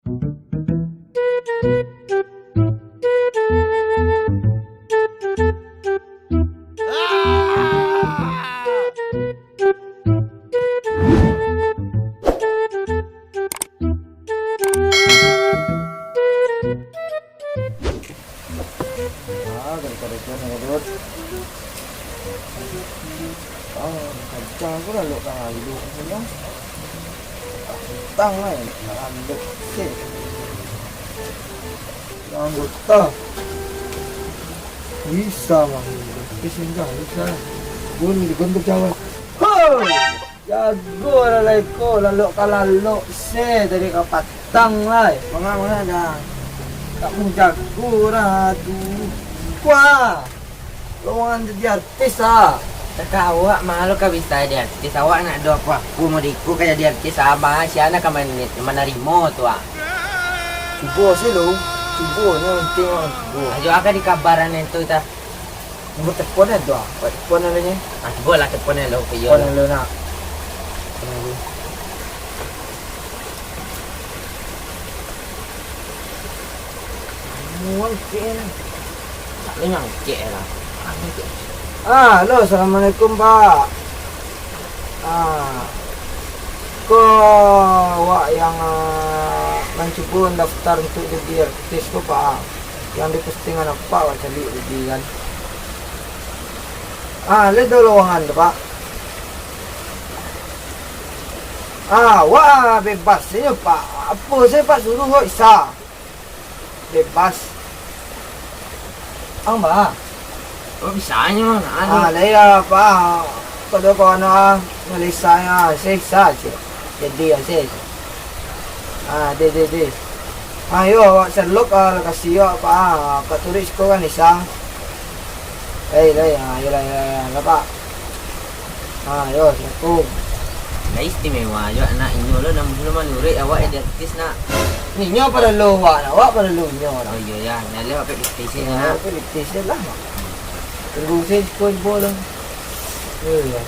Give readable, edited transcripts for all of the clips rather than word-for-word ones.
Daripada itu nurut. Kerja aku lalu lalu senang. Tang lah lalu sih. Anggota bisa mah, bisa bisa. Gun diguntuk jawab. Ho, jago lalu kalau se dari kapatang lah. Mana dah. Tak mau jago ratu. Wah, lowongan jadi artis ah. Kakak awak malu kah bisa jadi artis? Awak nak do apa? Aku mau diku kayak jadi artis sama siapa nak menerima tu ah. Cuba sih lo, cuba ni penting ah. Ajo akan dikabaran itu ta. Nombor telefon ada tu ah. Telefon ada ni. Ah, cuba lah telefon lo ke yo. Telefon lo nak. Mual kena. Tak memang cek lah. Halo, assalamualaikum Pak. Awak yang mencoba daftar untuk jadi artis tu Pak. Yang di postingan apa Pak cari jadi kan? Lihat dulu lowongan tu Pak. Wah bebas saja Pak. Apa saya Pak suruh kok bisa. Bebas. Mbak. Oh bisanya mana? Laya Pak. Kalau kau nak Malaysia ya, saya saja. Jadi ya saya. De. Ayo awak selok kasih awak Pak. Kat turis kau kan isang. Ayo lah Pak. Ayo assalamualaikum. Lah istimewa ajo anak inyo lo nak belum lurik awak jadi artis nak. Ninyo pada lu awak pada lu nyo. Oh iya ya, nyale apa stesen Ya, nak. stesen lah. Tunggu saya bola.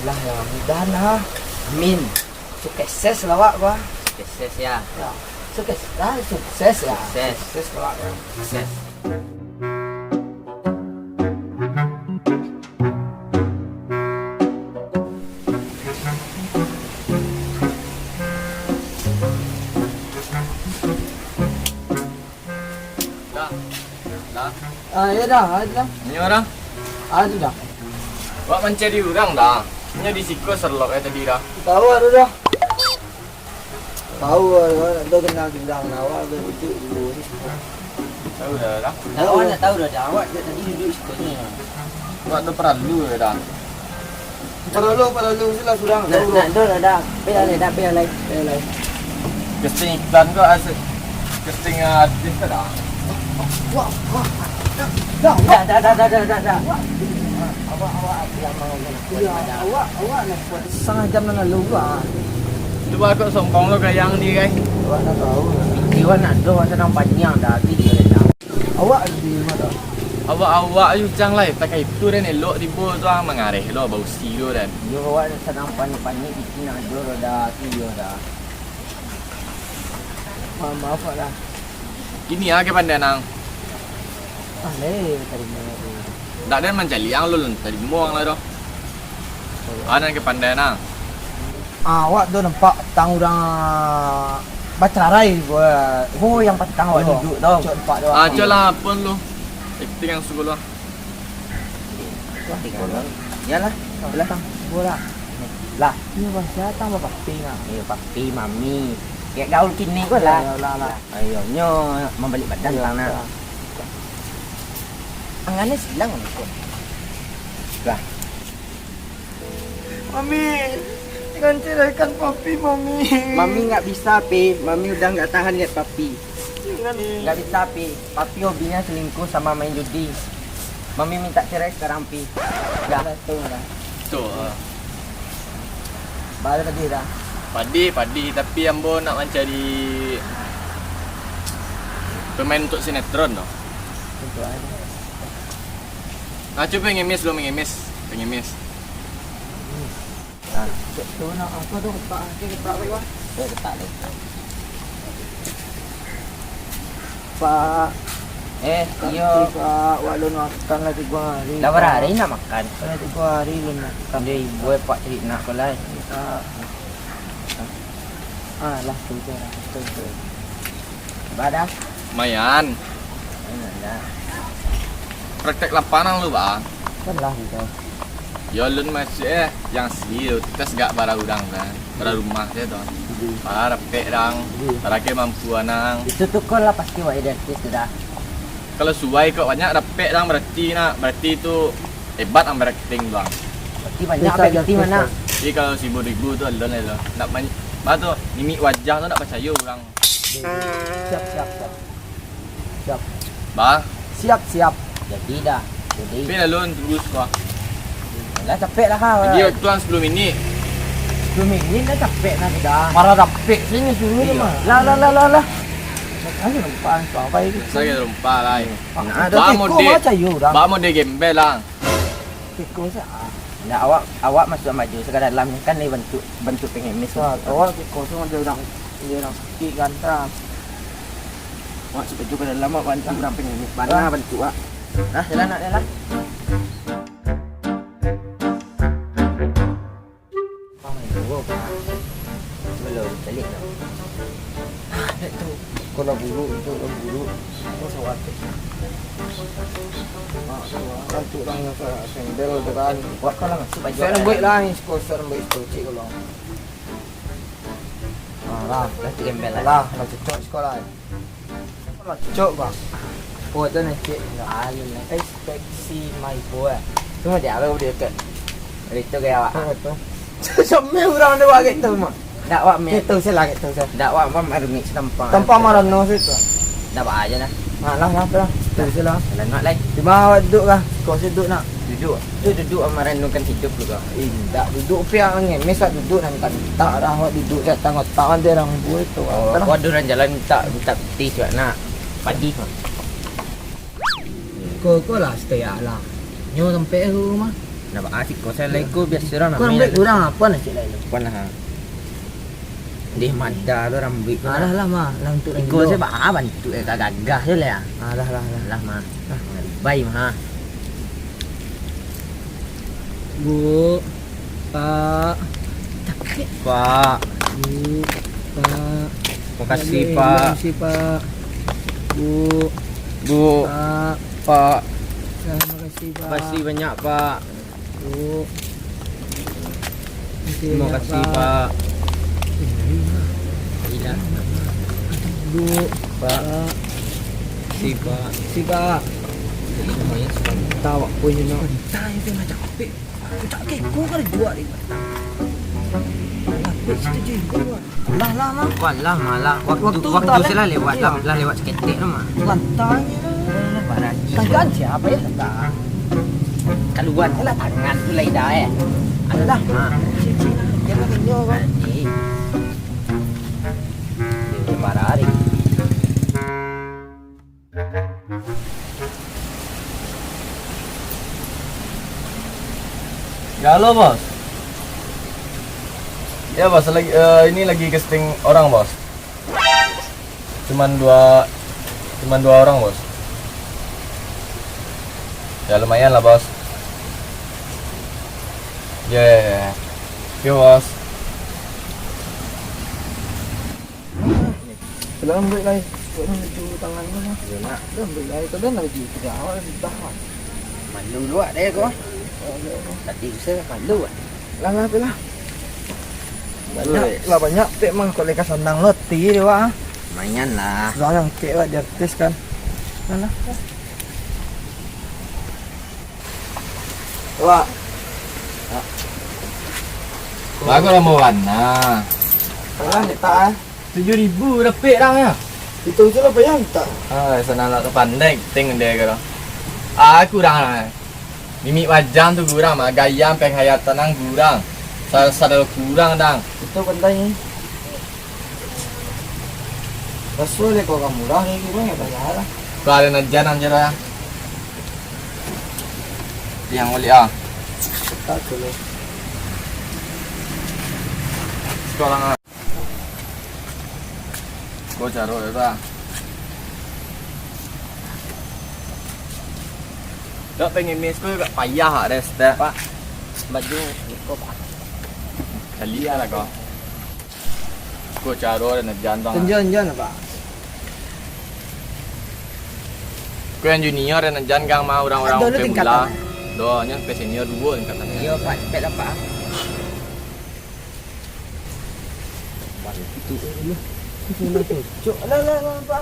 Lah ya mudah lah. Amin. Sukses lah Pak Pak. Sukses ya. Ya. Sukses ya. Sukses. Sukses Pak. Sukses. Ya dah, ada dah. Ini orang, Ada dah. wak mencari orang dah. Ini di siko serlok tadi dah. Tahu ada dah. Tahu ada kenal awak ada itu dulu. Tahu dah. Dah awak nak tahu dah awak tadi duduk situ. Wak tu perlu dah. Perlu sila sudah. Nak dah. Pergi lagi. Casting iklan ke asyik. Casting artis ke dah. Wah. Dah. Awak nak buat setengah jam nak lalu ah. Cuba aku songkong lo gayang ni guys. Awak nak tahu. Iwan nak do senang panjang dah dia dah. Awak di mana? Awak you jang lah. Pakai itu dan elok di bawah tu ang mengareh lo bau si lo dan. Yo awak senang panjang iki nak do dah dia dah. Maaf lah. Ini ah ke pandai nang. Tadi mana? Tak ada mencari yang lo tadi muang lah doh. Anan ke pandai nang. Awak tu nampak tang orang bacarai buat. Oh yang patang awak duduk dah. Nampak tu. Aja lah pun lo. Acting yang suka lo. Yalah, belakang Bola. lah. Ni bahasa tang apa ping ah. Ayo papi, mami. Kayak gaul kini kau lah. Lah. Ayo nyo membalik badan lah nak. Angannya silang kau. Lah. Mami, jangan ceraikan papi, Mami. Mami nggak bisa pi. Mami udah nggak tahan lihat papi. Jangan. Nggak bisa pi. Papi hobinya selingkuh sama main judi. Mami minta cerai sekarang pi. Dah tuh dah. Tu. Balik tadi dah. Padi tapi ambo nak mencari pemain untuk sinetron doh. Tentu aja. Coba pengemis. Tu nak apa tu? Kepak lagi, Wah. Ketak deh. Pak. Iyo. Pak, wala makan lah 3 hari. Dah berapa hari nak makan? Kena 3 hari lu makan. Dia ibu pak cari nak kolai. Pak. Lah tu je. Tu. Badak. Lumayan. Dah. Praktek lapangan lu bang. Kan lah tu. Ya lun masih yang sih tes gak bara udang kan. Bara rumah dia tuh. Para repek dang. Para ke mampu anang. Itu tuh kau lah pasti wah identitas sudah. Kalau suai kok banyak repek dang berarti itu hebat ang marketing bang. Berarti banyak apa berarti mana? Jadi kalau 1000 tuh alon lah. Nak banyak. Bah tu mimik wajah tu nak percaya orang. Siap. Bah, Siap. Jadi dah. Jadi. tapi alun terus kok. Dah capek dah kau. Jadi waktu 10 minit. 2 minit dah capek dah dah. Marah rapek sini sini Iya. mah. Lah. Ano nampan pa kay Saya rumpah lah. Nah, Bah Dati mau ko de. macayo dah. Bah mau de gembel lah. Ko sa. Nah, awak masuk maju sekadar dalam ni kan ni bentuk pengemis. Sa tawa ko sa dia orang ikan tra. Awak suka juga dalam awak bantu berapa pengemis. Mana bentuk awak? Nah, jalan. Belum balik dah. Itu ko na bulu. Ko sa wate. Kan tu lang sa sendel dekan. Awak kau lah masuk baju. Saya nak buat lah ni ko sa buat stoci ko lang. Lah, Dah tu gembel lah. lah cocok sekolah. Lah cocok ba. Oh, tu nak cek. Alun lah. Inspeksi my boy. Tu mah dia apa dia dekat. Itu gaya awak. Apa tu? Semua orang dia buat gitu mah. Dak awak me. Gitu saya lah gitu saya. Dak awak mah marumi setampang. Tanpa marah no situ. Dah buat aja dah. Lah. Tu saya lah. Jalan nak lagi. Di mana awak duduk kah? Kau saya duduk nak. Duduk. Tu duduk merenungkan hidup juga. Tak duduk pihak angin. Mesat duduk dan tak dah awak duduk kat tengah tangan dia orang buat itu. Oh, kau duran jalan minta peti juga nak. Padi mah. Kau lah stay lah. Nyo sampai rumah. Nak buat asyik kau saya lagi kau biasa orang Kau ambil kurang apa nak cik lain? Puan lah. Dia mada tu rambut kau. Lah mah. Lah untuk Kau saya bah bantu gagah je lah. Lah. Lah mah. Baik mah. Bu. Pak. Pak. Bu. Pak. Terima kasih Pak. Terima kasih Pak. Bu. Bu. Pak. Pak. Terima kasih Pak. Terima kasih banyak Pak. Bu. Terima kasih Pak. Iya. Bu. Pak. Pak. Si Pak. Si Pak. Semuanya sudah. Tawa ko yun no. Tayo din na capek. Tak ke ko ka rin buat ni. Lah mah. Puan lah malah. Waktu saya lewat lah lewat seketik tu mah. Lantangnya. Barat. Tangan siapa ya? Tak. Keluar je lah tangan tu lain dah Ada dah. Dia nak kenyo kan. Nanti. Dia marah hari. Ya halo bos. Ya bos, ini lagi casting orang bos. Cuman dua orang bos. Ya lumayan lah bos. Ya. Oke bos. Dalam ambil lagi. Orang itu tangan mana? Nak. Dah ambil lagi. Kau dah nak pergi kerja awal di tahan. Malu dua dia kau. Tadi saya malu. Lah. Banyak pek mang kau lekas sandang leti dia wah. Lumayan lah. Soalnya kek lah dia artis kan. Lah. Wah. Bagus lah mau warna. Orang ni tak 7.000 dapat dah ya. Itu je lah bayang tak. Sana lah pandai tengok dia kalau. Kurang lah. Mimik wajah tu kurang, gaya penghayatan ang kurang. Sadar kurang dang. Itu pandai. Rasul kau kamu murah ni kau yang bayar lah. Kalau ada najan aja lah. Yang boleh Tak dulu. Sekolah nggak? Kau caro ya tak? Dok pengen mes ko juga payah ada step. Pak, baju ikut Pak. Kali lah kau. Ko caro dan jantong. Tunjuk-tunjuk apa? Ko yang junior dan jangan mau orang-orang Ada lu ke tingkatan. bola. Doanya ke senior dua tingkatannya. Iya Pak, cepet lah Pak. Tunjuk. Lah, Pak.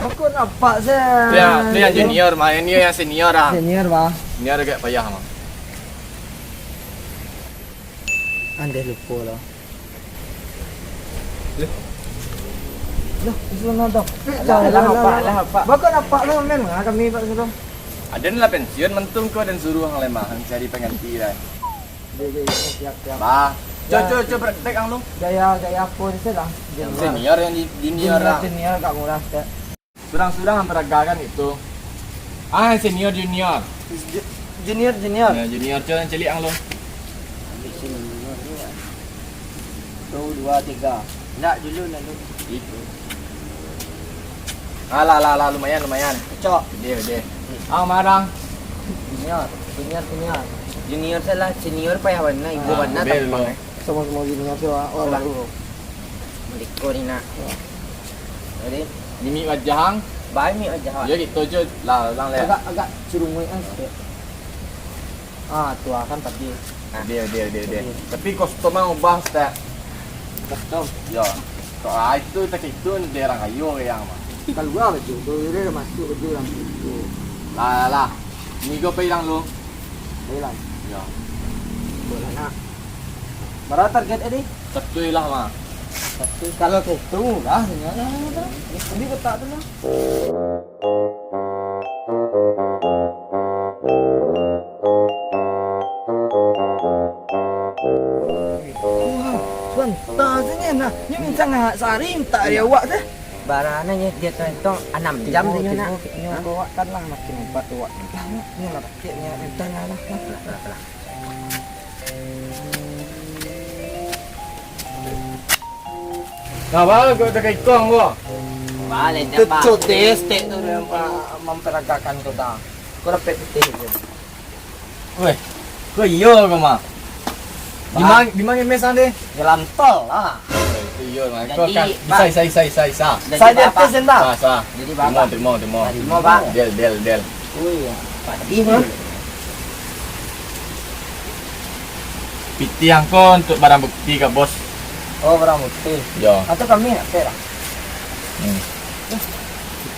Aku nampak saya. Dia yang junior, mah ini yang senior ah. Senior, Pak. Senior agak payah mah. Anda lupa lah. Loh, suruh dok. Lah, Pak. Bakal nampak lah memang kami Pak suruh. Ada ni lah pensiun mentung kau dan suruh hang lemah hang cari pengganti dah. Dia siap-siap. Bah, coba praktek hang lu. Gaya apa ni lah. Senior yang junior lah. Senior kat murah tak. Surang-surang hang peragakan itu. Ah, senior junior. Junior. Ya, junior coba yang celik hang lu. Ambil sini dulu. 1 2 3. Enggak dulu lalu. Itu. Lah, lumayan. Cok. Gede. Ah, marang. Junior. Junior salah, senior payah warna, ibu warna bel tak. lo. Semua junior tu oh lah. Meliko ni nak. Jadi, Mimi wajah hang. banyak aja. Ya gitu je lah lang le. Agak curungai sikit. Ah, tu kan tadi. Dia. Tapi kostum mau ubah tak. Custom. Ya. So, itu tak itu dia orang ayo yang mah. Kalau gua baju, tu dia dah masuk baju dalam situ. Lah. Ni go pe lang lo. Baiklah. Ya. Boleh nak. Berapa target ini? Satu lah mah. Kalau gitu lah, sebenarnya. Ini kotak tu lah. Sebentar saja nak. Ni minta ngah sehari minta dia awak tu. Barana dia tu 6 jam tu nak. Ni awak kan lah makin empat awak. Ni nak paketnya minta lah. Nah, baru kau tak ikong gua. Balik dah Pak. Tutup testek tu dia memperagakan kau dah. Kau dapat titik je. Weh. Kau iyo kau mah. Di mana mesan deh? Jalan tol lah. Iyo mah. Jadi, Kau kan Pak. bisa. Saya atas entah. Sa. Jadi Bapak. Terima. Terima, Pak. Del. Ui. Pak ini. Piti yang kau untuk barang bukti ke bos. Oh, barang bukti. Ya. Atau kami nak kira.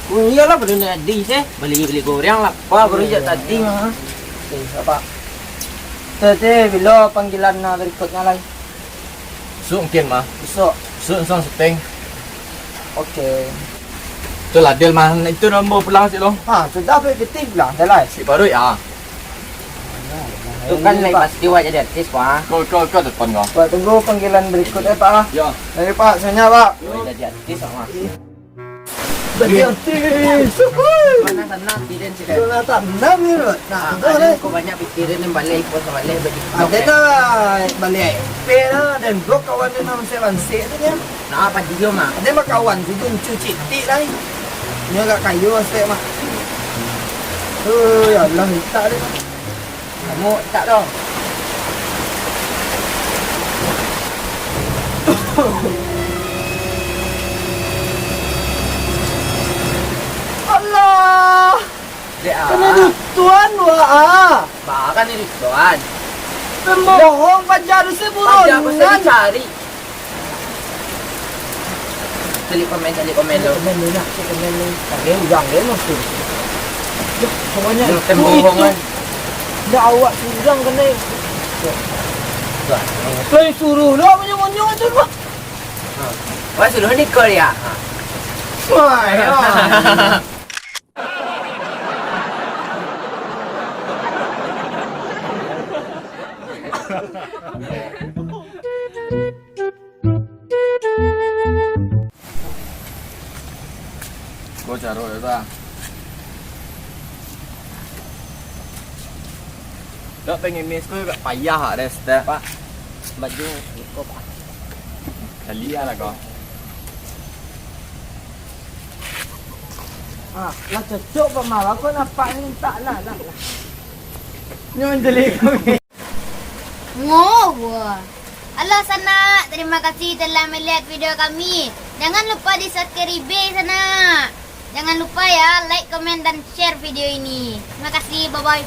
Oh iyalah baru nak di sih. Beli goreng lah. Wah baru je tadi mah. Okey, apa? Tadi bila panggilan berikutnya lagi. Su mungkin mah. Besok. Su sang seteng. Okey. Itulah del mah itu nombor pulang sih lo. Ha, sudah efektif lah. Dah lah. Si baru ya. Tu kan lagi pasti wajah jadi artis Pak. Kau depan kau. Pak tunggu panggilan berikutnya Pak. Ya. Dari Pak, saya Pak. Jadi artis sama. Jadi artis. Mana sana tirin sih. Sudah tanam ni, Pak. Nah, Ada kau banyak pikirin yang balik pun sama balik bagi. ada dah balik pera dan blok kawan dia nama saya Lansik tu dia. Nah apa dia mah? Ada mak kawan tu cuci tik lah. Ni agak kayu asyik mak. Ya Allah, tak dia. Kamu tak dong. Allah. Dia Kena tuan wah. Bahkan ini doan. Pembohong pajar seburon. Pajak aku sendiri cari. Klik komen lo. Komen ni nak, komen ni. Dia udang dia mesti. Semuanya Pembohongan. Dah awak udang kena. Tuan. Kau suruh lah menyong-menyong tu Pak. Wah suruh ni kau ya. Wah, ya. Kau caro ya ta. Dok pengen mes kau juga payah ada step. Pak. Baju ikut Pak. Kali lah kau. Ah, lah cocok Pak Mal. Aku nampak ni tak lah. Nyonjeli kami. Ngowo. Halo Sana, terima kasih telah melihat video kami. Jangan lupa di subscribe Sana. Jangan lupa ya like, komen dan share video ini. Terima kasih, bye bye.